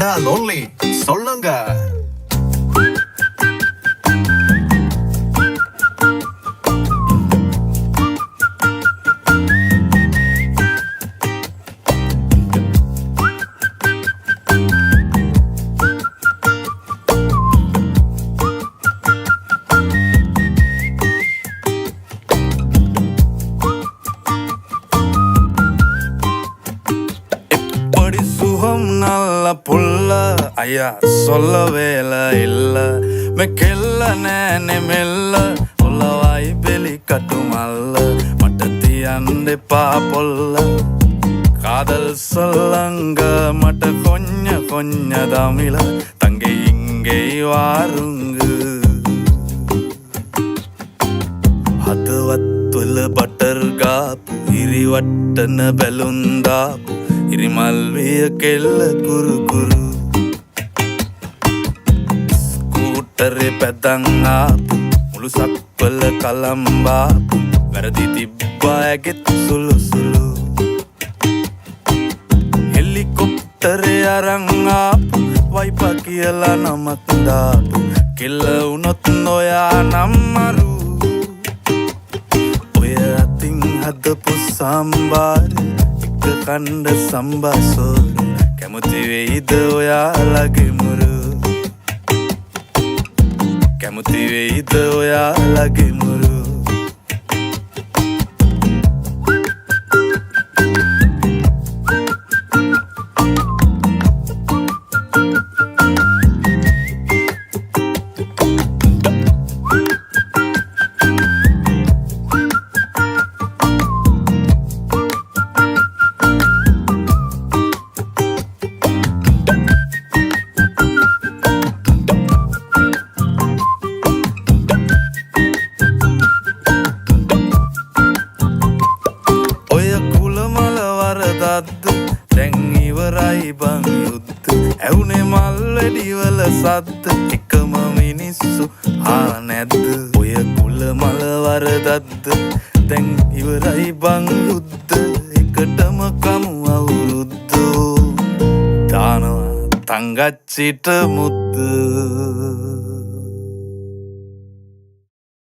அடா லோன்லி சொல்லுங்க. நல்ல புள்ள ஐயா சொல்ல வேலை இல்ல மெக்கெல்ல நேனே மெல்ல உள்ளவாய் பெலி கட்டுமல்ல மட்டத்தி அண்டை பாப்பொல்ல காதல் சொல்லங்க மட்ட கொஞ்ச தமிழ தங்கை இங்கே வாருங்கு හදවත්වල බටර් ගාපු ඉරිවට්ටන බැලුන්දාපු ඉරිමල්විය කෙල්ල කුරුකුරු ස්කූටරේ පැදන් ආපු මුළු සක්වල කලම්බාපු වැරදි තිබ්බා ඇගෙත් සුළු සුළු හෙලිකොප්ටරේ අරන් ආපු වයිපා කියලා නමක් දාපු කෙල්ල වුණොත් නොයා නම් මරු හදපු සම්බාර එක කණ්ඩ සම්බාසෝර කැමති වෙයිද ඔයාලගේ මුරු කැමති වෙයිද ඔයාලගේ මුරු දැන් ඉවරයි බං යුද්ධ ඇවුනේ මල්වැඩිවල සද්ද එකම මිනිස්සු ආ නැද්ද ඔය කුල මල වරදද්ද දැන් ඉවරයි බං යුද්ධ එකටම කමු අවුරුද්දෝ දානවා තංගච්චිට මුද්ද